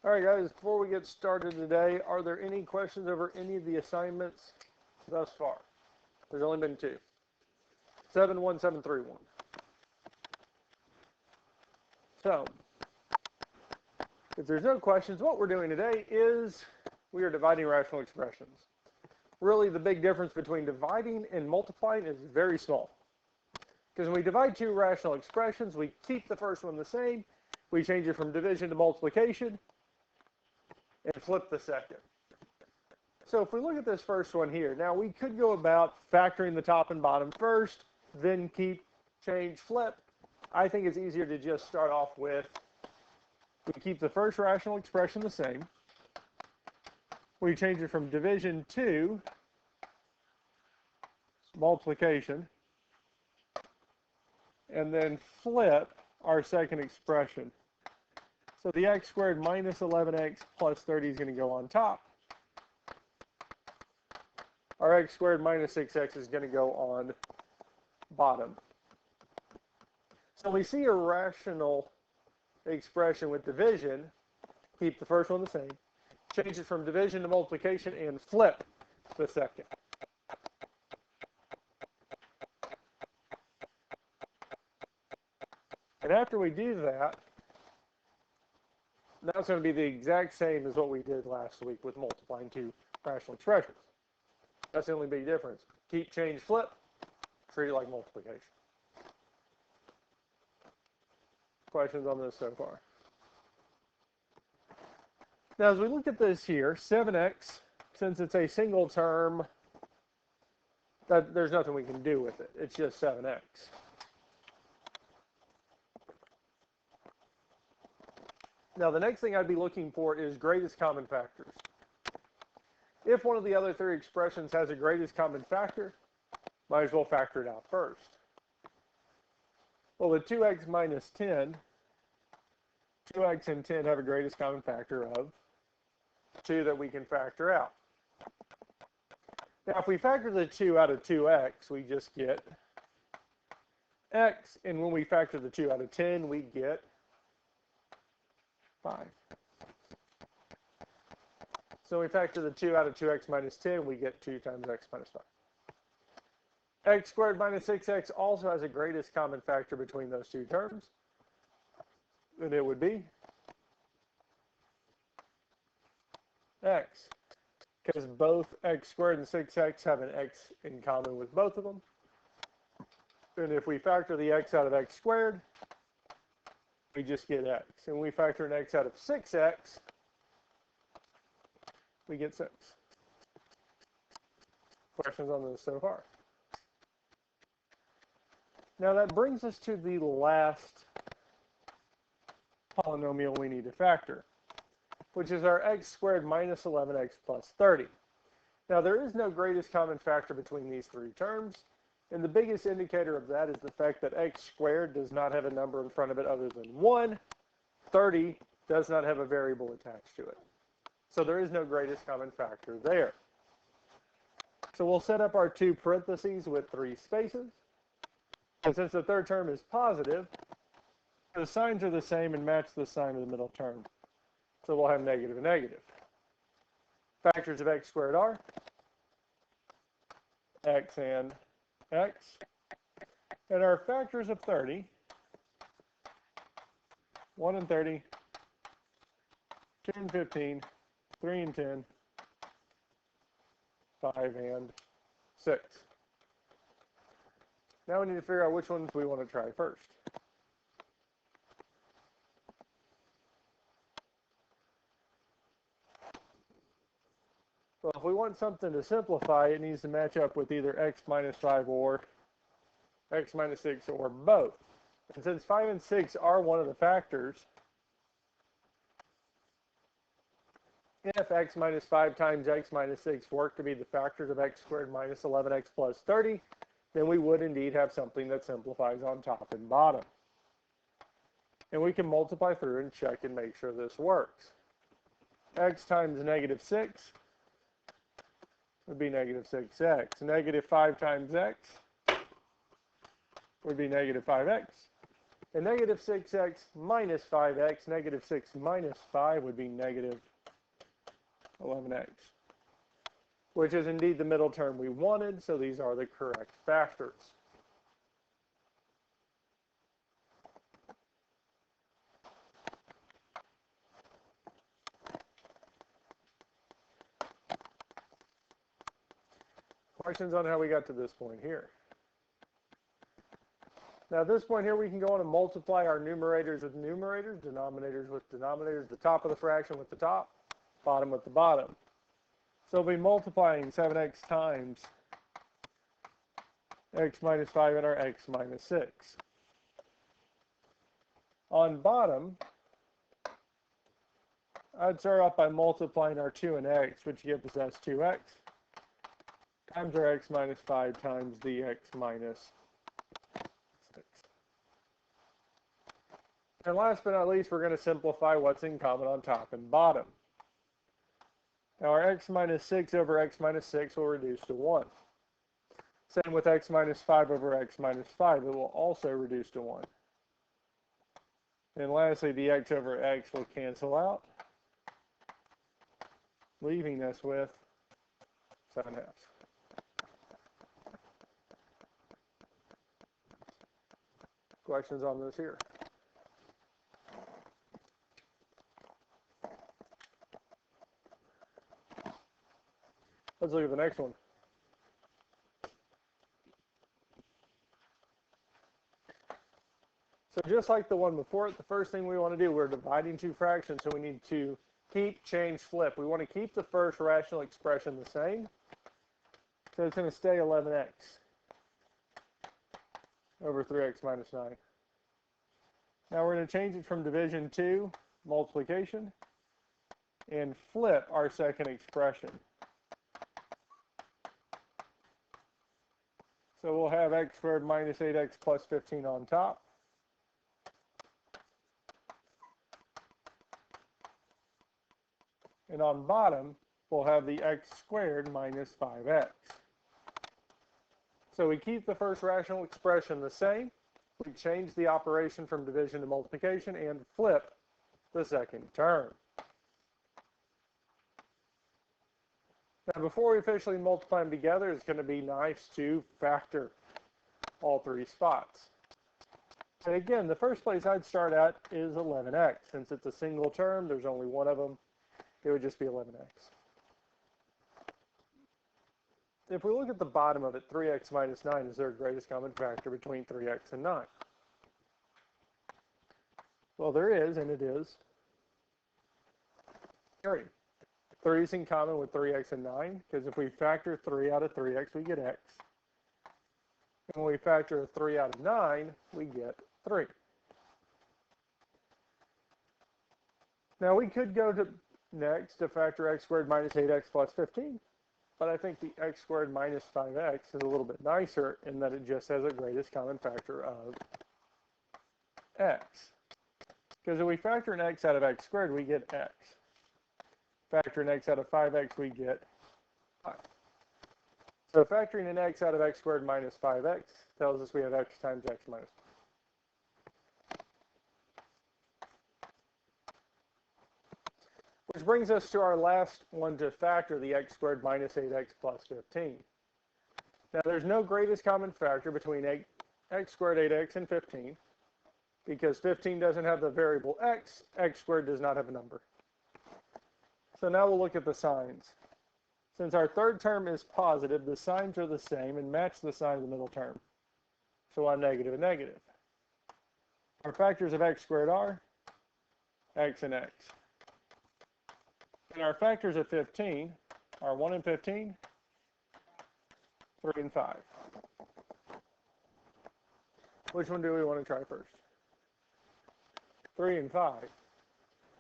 All right, guys, before we get started today, are there any questions over any of the assignments thus far? There's only been two. 71731. So, if there's no questions, what we're doing today is we are dividing rational expressions. Really, the big difference between dividing and multiplying is very small. Because when we divide two rational expressions, we keep the first one the same, we change it from division to multiplication, and flip the second. So if we look at this first one here, now we could go about factoring the top and bottom first, then keep, change, flip. I think it's easier to just start off with, we keep the first rational expression the same. We change it from division to multiplication, and then flip our second expression. So the x squared minus 11x plus 30 is going to go on top. Our x squared minus 6x is going to go on bottom. So we see a rational expression with division, keep the first one the same, change it from division to multiplication, and flip the second. And after we do that, now it's going to be the exact same as what we did last week with multiplying two rational expressions. That's the only big difference. Keep, change, flip, treat it like multiplication. Questions on this so far? Now, as we look at this here, 7x, since it's a single term, there's nothing we can do with it. It's just 7x. Now, the next thing I'd be looking for is greatest common factors. If one of the other three expressions has a greatest common factor, might as well factor it out first. Well, with 2x minus 10, 2x and 10 have a greatest common factor of 2 that we can factor out. Now, if we factor the 2 out of 2x, we just get x, and when we factor the 2 out of 10, we get 5. So we factor the 2 out of 2x minus 10, we get 2 times x minus 5. X squared minus 6x also has a greatest common factor between those two terms, and it would be x, because both x squared and 6x have an x in common with both of them. And if we factor the x out of x squared, we just get x. And when we factor an x out of 6x, we get 6. Questions on this so far? Now that brings us to the last polynomial we need to factor, which is our x squared minus 11x plus 30. Now there is no greatest common factor between these three terms, and the biggest indicator of that is the fact that x squared does not have a number in front of it other than 1. 30 does not have a variable attached to it. So there is no greatest common factor there. So we'll set up our two parentheses with 3 spaces. And since the third term is positive, the signs are the same and match the sign of the middle term. So we'll have negative and negative. Factors of x squared are x and x. And our factors of 30, 1 and 30, 2 and 15, 3 and 10, 5 and 6. Now we need to figure out which ones we want to try first. Well, if we want something to simplify, it needs to match up with either x minus 5 or x minus 6 or both. And since 5 and 6 are one of the factors, if x minus 5 times x minus 6 work to be the factors of x squared minus 11x plus 30, then we would indeed have something that simplifies on top and bottom. And we can multiply through and check and make sure this works. X times negative 6 would be negative 6x. Negative 5 times x would be negative 5x. And negative 6x minus 5x, negative 6 minus 5 would be negative 11x, which is indeed the middle term we wanted, so these are the correct factors. Questions on how we got to this point here? Now, at this point here, we can go on and multiply our numerators with numerators, denominators with denominators, the top of the fraction with the top, bottom with the bottom. So we'll be multiplying 7x times x minus 5 and our x minus 6. On bottom, I'd start off by multiplying our 2 and x, which gives us 2x, times our x minus 5 times the x minus 6. And last but not least, we're going to simplify what's in common on top and bottom. Now our x minus 6 over x minus 6 will reduce to 1. Same with x minus 5 over x minus 5. It will also reduce to 1. And lastly, the x over x will cancel out, leaving us with 7 halves. Questions on this here? Let's look at the next one. So just like the one before it, the first thing we want to do, we're dividing two fractions, so we need to keep, change, flip. We want to keep the first rational expression the same. So it's going to stay 11x over 3x minus 9. Now we're going to change it from division to multiplication and flip our second expression. So we'll have x squared minus 8x plus 15 on top. And on bottom, we'll have the x squared minus 5x. So we keep the first rational expression the same. We change the operation from division to multiplication and flip the second term. Now, before we officially multiply them together, it's going to be nice to factor all three spots. And again, the first place I'd start at is 11x. Since it's a single term, there's only one of them, it would just be 11x. If we look at the bottom of it, 3x minus 9 is their greatest common factor between 3x and 9. Well, there is, and it is 3. 3 is in common with 3x and 9, because if we factor 3 out of 3x, we get x. And when we factor 3 out of 9, we get 3. Now, we could go to next to factor x squared minus 8x plus 15. But I think the x squared minus 5x is a little bit nicer in that it just has a greatest common factor of x. Because if we factor an x out of x squared, we get x. Factor an x out of 5x, we get 5. So factoring an x out of x squared minus 5x tells us we have x times x minus 5. Which brings us to our last one to factor, the x squared minus 8x plus 15. Now there's no greatest common factor between x squared 8x and 15, because 15 doesn't have the variable x squared does not have a number. So now we'll look at the signs. Since our third term is positive, the signs are the same and match the sign of the middle term. So I'm negative and negative. Our factors of x squared are x and x. And our factors of 15 are 1 and 15, 3 and 5. Which one do we want to try first? 3 and 5.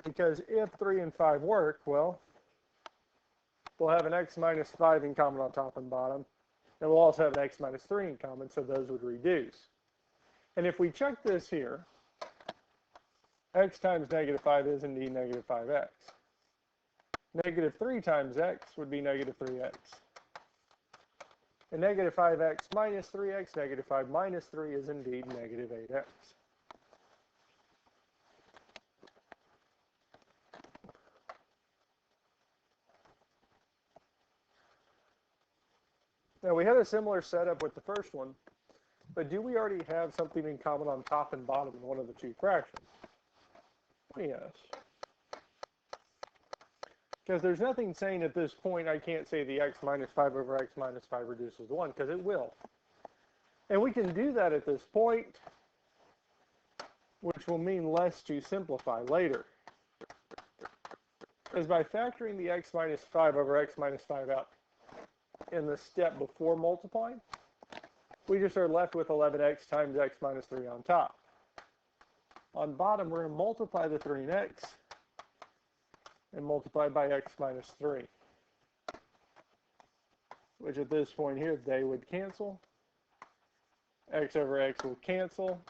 Because if 3 and 5 work, well, we'll have an x minus 5 in common on top and bottom. And we'll also have an x minus 3 in common, so those would reduce. And if we check this here, x times negative 5 is indeed negative 5x. Negative 3 times x would be negative 3x. And negative 5x minus 3x, negative 5 minus 3 is indeed negative 8x. Now we had a similar setup with the first one, but do we already have something in common on top and bottom in one of the two fractions? Yes. Because there's nothing saying at this point I can't say the x minus 5 over x minus 5 reduces to 1, because it will. And we can do that at this point, which will mean less to simplify later. Because by factoring the x minus 5 over x minus 5 out in the step before multiplying, we just are left with 11x times x minus 3 on top. On bottom, we're going to multiply the 3 and x and multiply by x minus 3, which at this point here, they would cancel. X over x will cancel,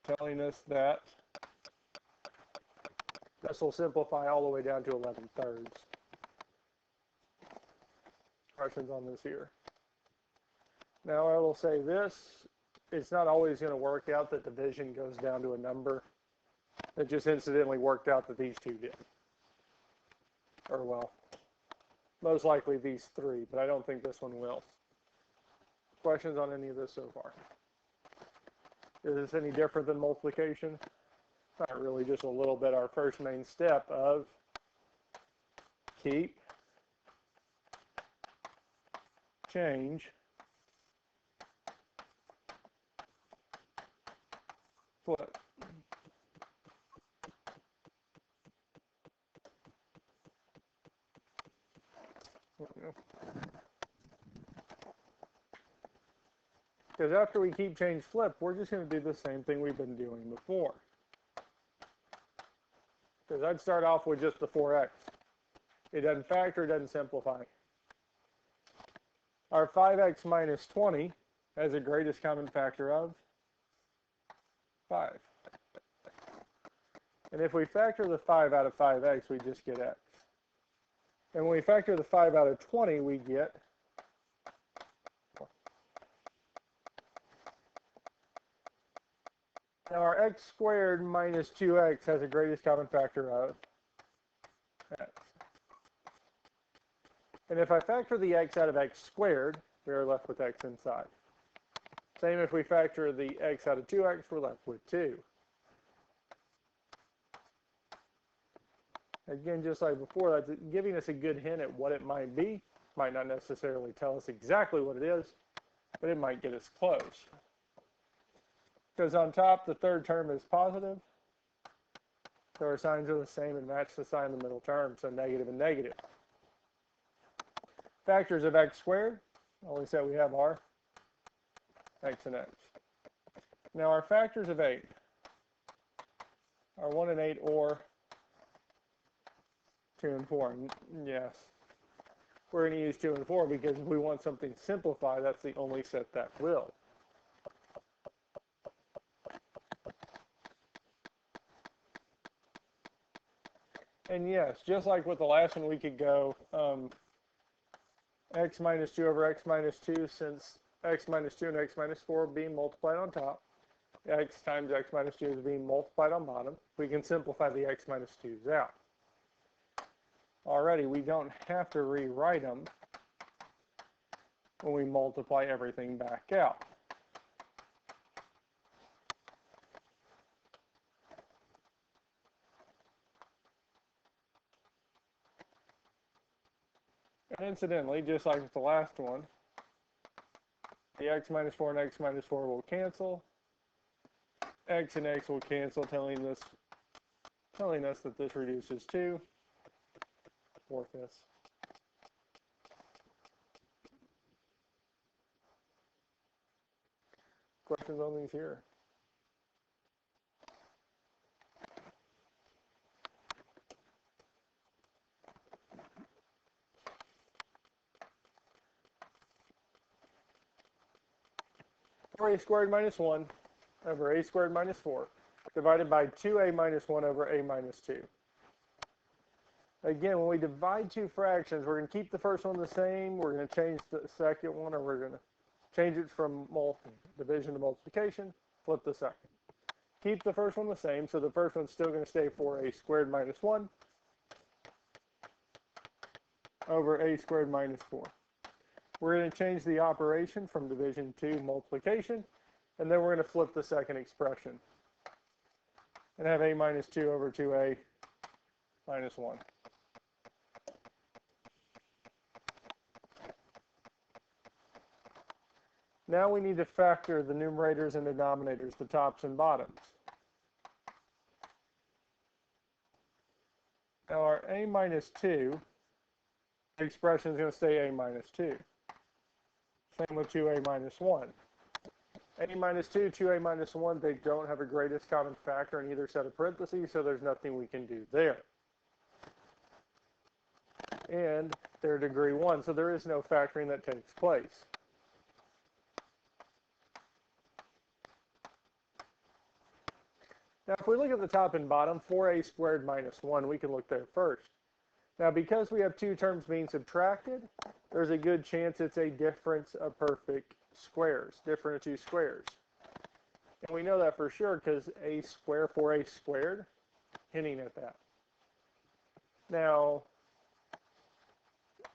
telling us that this will simplify all the way down to 11/3. Questions on this here? Now I will say this, it's not always going to work out that division goes down to a number. It just incidentally worked out that these two did. Or well, most likely these three, but I don't think this one will. Questions on any of this so far? Is this any different than multiplication? Not really, just a little bit. Our first main step of keep, change, flip. Because after we keep, change, flip, we're just going to do the same thing we've been doing before. Because I'd start off with just the 4x. It doesn't factor, it doesn't simplify. Our 5x minus 20 has a greatest common factor of 5. And if we factor the 5 out of 5x, we just get x. And when we factor the 5 out of 20, we get 4. Now our x squared minus 2x has a greatest common factor of x. And if I factor the x out of x squared, we are left with x inside. Same if we factor the x out of 2x, we're left with 2. Again, just like before, that's giving us a good hint at what it might be. Might not necessarily tell us exactly what it is, but it might get us close. Because on top, the third term is positive, so our signs are the same and match the sign in the middle term, so negative and negative. Factors of x squared, only set we have are x and x. Now our factors of 8 are 1 and 8 or 2 and 4. Yes, we're going to use 2 and 4 because if we want something simplified, that's the only set that will. And yes, just like with the last one, we could go x minus 2 over x minus 2, since x minus 2 and x minus 4 are being multiplied on top. X times x minus 2 is being multiplied on bottom. We can simplify the x minus 2's out. Already, we don't have to rewrite them when we multiply everything back out. And incidentally, just like with the last one, the x minus 4 and x minus 4 will cancel. X and x will cancel, telling us that this reduces to 4/5. Questions on these here? A squared minus 1 over a squared minus 4 divided by 2a minus 1 over a minus 2. Again, when we divide two fractions, we're going to keep the first one the same. We're going to change the second one, or we're going to change it from division to multiplication, flip the second. Keep the first one the same, so the first one's still going to stay 4a squared minus 1 over a squared minus 4. We're going to change the operation from division to multiplication, and then we're going to flip the second expression and have a minus 2 over 2a minus 1. Now we need to factor the numerators and denominators, the tops and bottoms. Now our a minus 2, the expression is going to stay a minus 2. Same with 2a minus 1. A minus 2, 2a minus 1, they don't have a greatest common factor in either set of parentheses, so there's nothing we can do there. And they're degree 1, so there is no factoring that takes place. Now, if we look at the top and bottom, 4a squared minus 1, we can look there first. Now, because we have two terms being subtracted, there's a good chance it's a difference of perfect squares, different of two squares. And we know that for sure because a square, 4a squared, hinting at that. Now,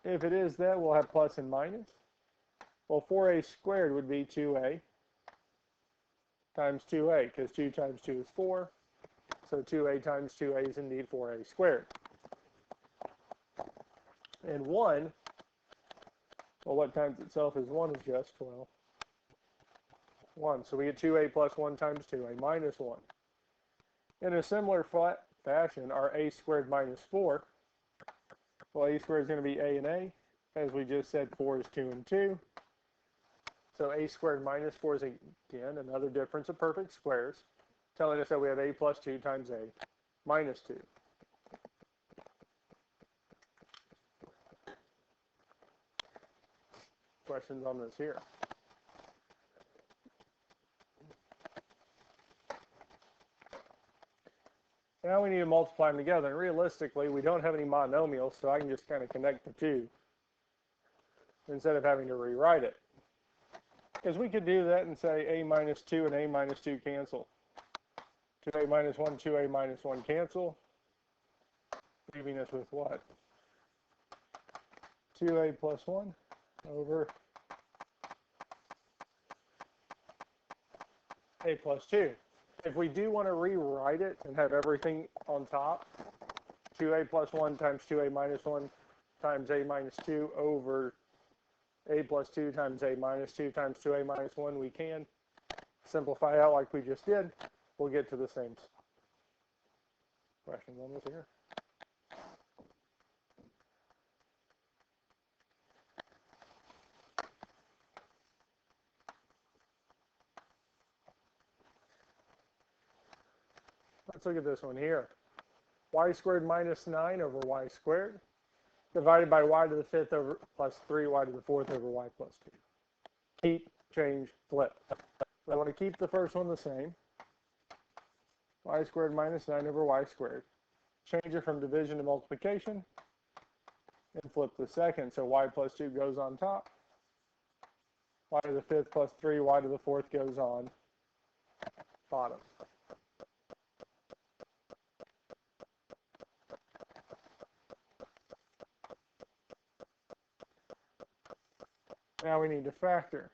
if it is that, we'll have plus and minus. Well, 4a squared would be 2a times 2a, because 2 times 2 is 4. So 2a times 2a is indeed 4a squared. And 1, well, what times itself is 1 is just, well, 1. So we get 2a plus 1 times 2a minus 1. In a similar fashion, our a squared minus 4, well, a squared is going to be a and a. As we just said, 4 is 2 and 2. So a squared minus 4 is, again, another difference of perfect squares, telling us that we have a plus 2 times a minus 2. Questions on this here? Now we need to multiply them together. And realistically, we don't have any monomials, so I can just kind of connect the two instead of having to rewrite it. Because we could do that and say a minus 2 and a minus 2 cancel. 2a minus 1, 2a minus 1 cancel, leaving us with what? 2a plus 1 over a plus 2. If we do want to rewrite it and have everything on top, 2a plus 1 times 2a minus 1 times a minus 2 over a plus 2 times a minus 2 times 2a minus 1, we can simplify out like we just did. We'll get to the same questions on this here. Let's look at this one here. Y squared minus 9 over y squared divided by y to the 5th over plus 3y to the 4th over y plus 2. Keep, change, flip. I want to keep the first one the same. Y squared minus 9 over y squared. Change it from division to multiplication and flip the second. So y plus 2 goes on top. Y to the 5th plus 3, y to the 4th goes on bottom. Now we need to factor.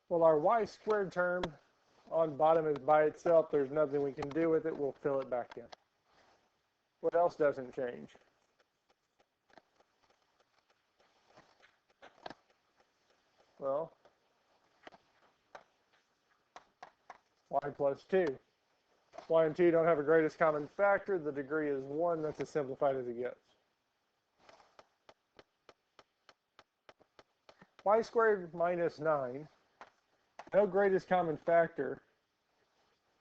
Well, our y squared term on bottom is by itself. There's nothing we can do with it. We'll fill it back in. What else doesn't change? Well, y plus 2. Y and 2 don't have a greatest common factor. The degree is 1. That's as simplified as it gets. Y squared minus 9, no greatest common factor.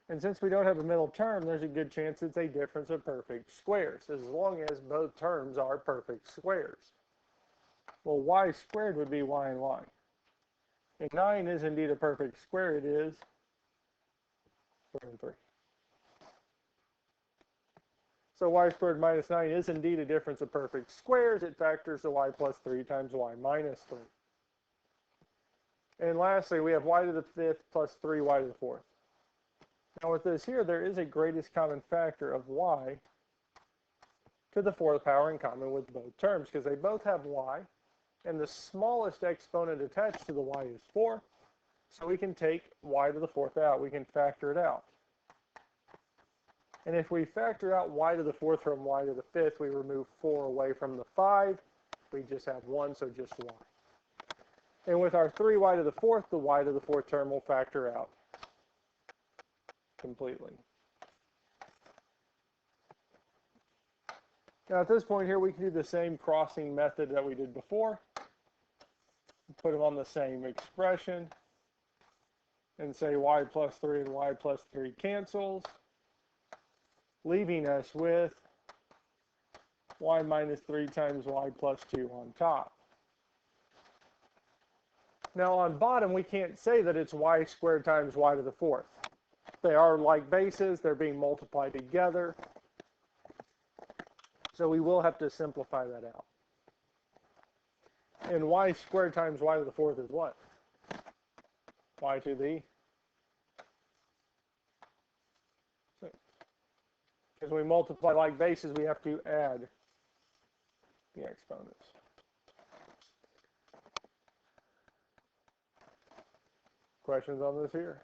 And since we don't have a middle term, there's a good chance it's a difference of perfect squares, as long as both terms are perfect squares. Well, y squared would be y and y. And 9 is indeed a perfect square. It is 4 and 3. So y squared minus 9 is indeed a difference of perfect squares. It factors the y plus 3 times y minus 3. And lastly, we have y to the 5th plus 3y to the 4th. Now with this here, there is a greatest common factor of y to the 4th power in common with both terms, because they both have y, and the smallest exponent attached to the y is 4. So we can take y to the 4th out. We can factor it out. And if we factor out y to the 4th from y to the 5th, we remove 4 away from the 5. We just have 1, so just y. And with our 3y to the 4th, the y to the 4th term will factor out completely. Now at this point here, we can do the same crossing method that we did before. Put them on the same expression and say y plus 3 and y plus 3 cancels, leaving us with y minus 3 times y plus 2 on top. Now on bottom, we can't say that it's y squared times y to the 4th. They are like bases. They're being multiplied together. So we will have to simplify that out. And y squared times y to the 4th is what? Y to the 6. Because we multiply like bases, we have to add the exponents. Questions on this here?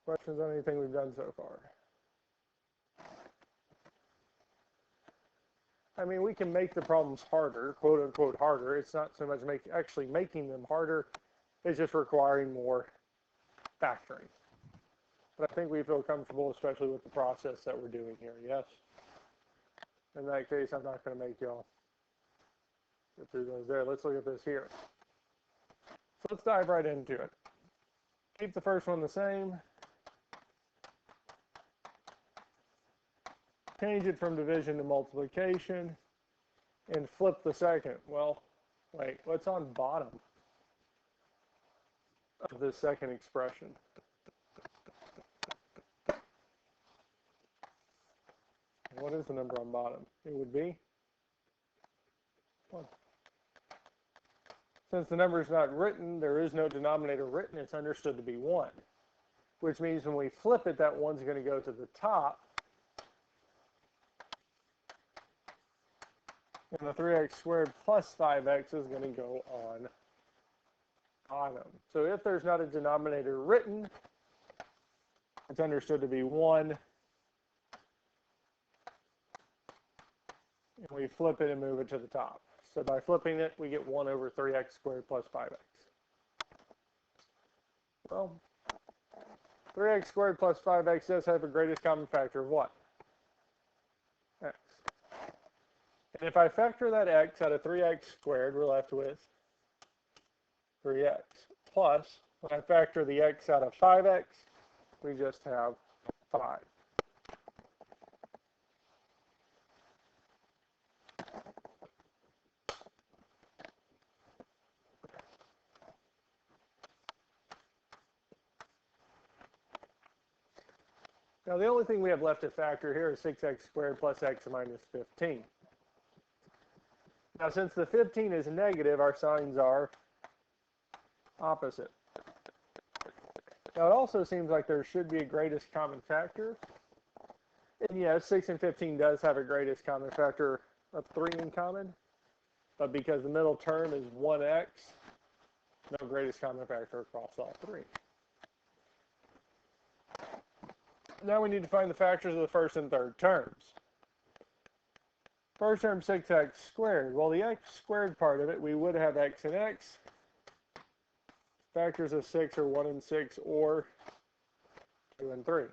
Questions on anything we've done so far? I mean, we can make the problems harder, quote unquote harder. It's not so much actually making them harder, it's just requiring more factoring. But I think we feel comfortable, especially with the process that we're doing here, yes? In that case, I'm not going to make y'all get through those there. Let's look at this here. So let's dive right into it. Keep the first one the same. Change it from division to multiplication. And flip the second. Well, wait, what's on bottom of this second expression? What is the number on bottom? It would be 1. Since the number is not written, there is no denominator written, it's understood to be 1. Which means when we flip it, that 1's going to go to the top. And the 3x squared plus 5x is going to go on bottom. So if there's not a denominator written, it's understood to be 1. And we flip it and move it to the top. So by flipping it, we get 1 over 3x squared plus 5x. Well, 3x squared plus 5x does have a greatest common factor of what? X. And if I factor that x out of 3x squared, we're left with 3x. Plus, when I factor the x out of 5x, we just have 5. Now the only thing we have left to factor here is 6x squared plus x minus 15. Now since the 15 is negative, our signs are opposite. Now it also seems like there should be a greatest common factor. And yes, 6 and 15 does have a greatest common factor of 3 in common. But because the middle term is 1x, no greatest common factor across all 3. Now we need to find the factors of the first and third terms. First term 6x squared. Well, the x squared part of it, we would have x and x. Factors of 6 are 1 and 6 or 2 and 3.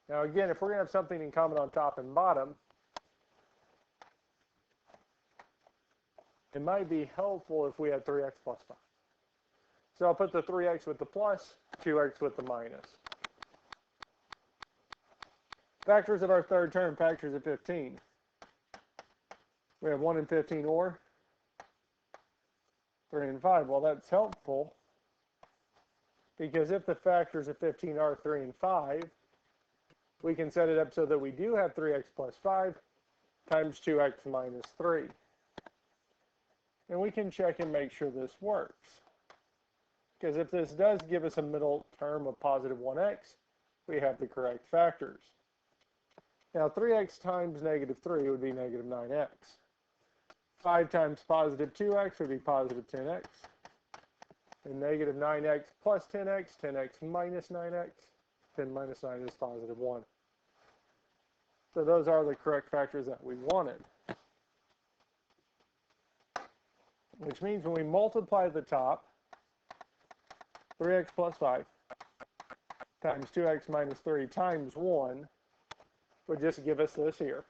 Now again, if we're going to have something in common on top and bottom, it might be helpful if we had 3x plus 5. So I'll put the 3x with the plus, 2x with the minus. Factors of our third term, factors of 15. We have 1 and 15 or 3 and 5. Well, that's helpful because if the factors of 15 are 3 and 5, we can set it up so that we do have 3x plus 5 times 2x minus 3. And we can check and make sure this works. Because if this does give us a middle term of positive 1x, we have the correct factors. Now 3x times negative 3 would be negative 9x. 5 times positive 2x would be positive 10x. And negative 9x plus 10x, 10x minus 9x, 10 minus 9 is positive 1. So those are the correct factors that we wanted. Which means when we multiply the top, 3x plus 5 times 2x minus 3 times 1 would just give us this here.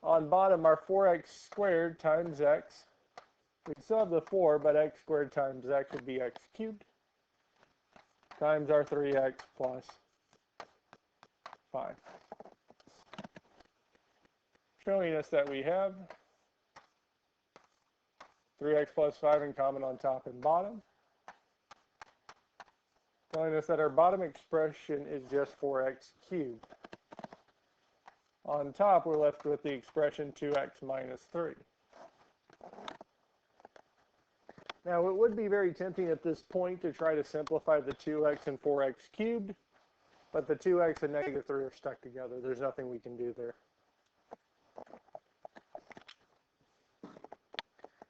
On bottom, our 4x squared times x. We still have the 4, but x squared times x would be x cubed times our 3x plus 5. Showing us that we have 3x plus 5 in common on top and bottom. Telling us that our bottom expression is just 4x cubed. On top, we're left with the expression 2x minus 3. Now, it would be very tempting at this point to try to simplify the 2x and 4x cubed, but the 2x and negative 3 are stuck together. There's nothing we can do there.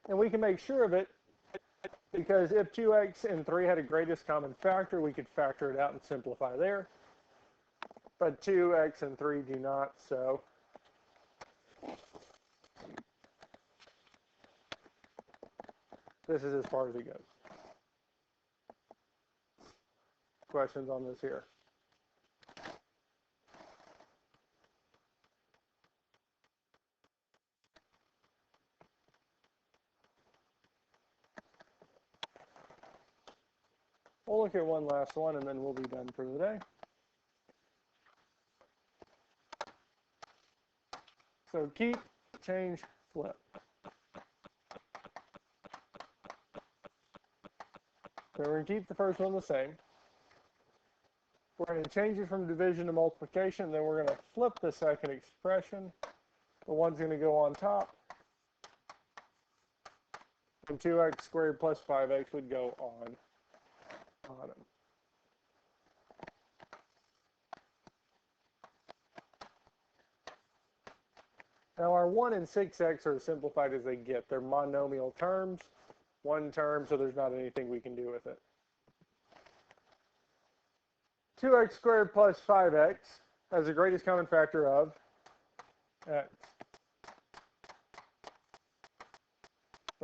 And we can make sure of it because if 2x and 3 had a greatest common factor, we could factor it out and simplify there. But 2x and 3 do not, so this is as far as it goes. Questions on this here? We'll look at one last one and then we'll be done for the day. So keep, change, flip. So we're going to keep the first one the same. We're going to change it from division to multiplication, then we're going to flip the second expression. The one's going to go on top. And 2x squared plus 5x would go on bottom. Now our 1 and 6x are as simplified as they get. They're monomial terms, one term, so there's not anything we can do with it. 2x squared plus 5x has the greatest common factor of x,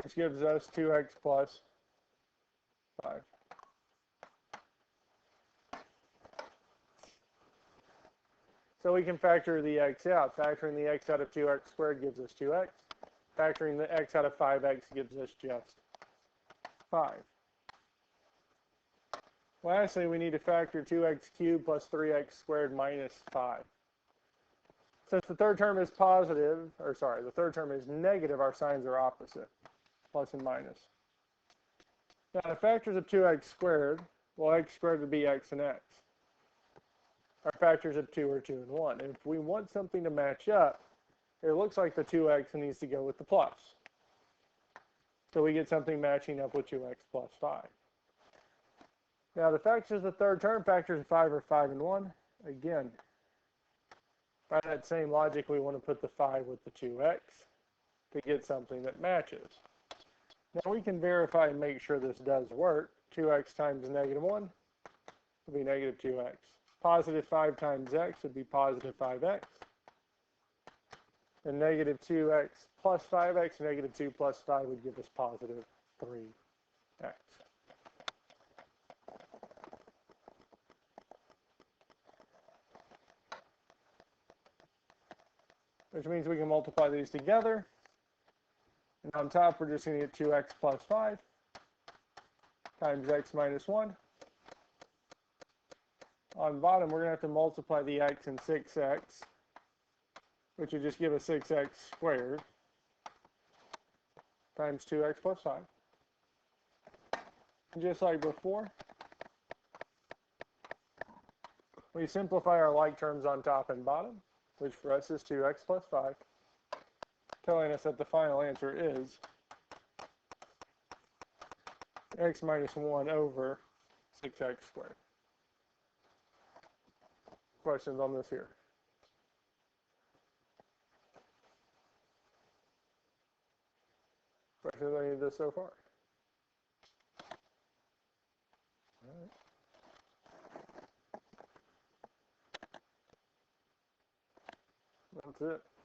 which gives us 2x plus 5. So we can factor the x out. Factoring the x out of 2x squared gives us 2x. Factoring the x out of 5x gives us just 5. Lastly, we need to factor 2x cubed plus 3x squared minus 5. Since the third term is positive, or sorry, the third term is negative, our signs are opposite, plus and minus. Now, the factors of 2x squared, well, x squared would be x and x. Our factors of 2 are 2 and 1. And if we want something to match up, it looks like the 2x needs to go with the plus. So we get something matching up with 2x plus 5. Now the factors of the third term, factors of 5 are 5 and 1. Again, by that same logic, we want to put the 5 with the 2x to get something that matches. Now we can verify and make sure this does work. 2x times negative 1 would be negative 2x. Positive 5 times x would be positive 5x. And negative 2x plus 5x, negative 2 plus 5 would give us positive 3x. Which means we can multiply these together. And on top, we're just going to get 2x plus 5 times x minus 1. On bottom, we're going to have to multiply the x and 6x, which would just give us 6x squared times 2x plus 5. And just like before, we simplify our like terms on top and bottom, which for us is 2x plus 5, telling us that the final answer is x minus 1 over 6x squared. Questions on this here? questions on any of this so far? All right. That's it.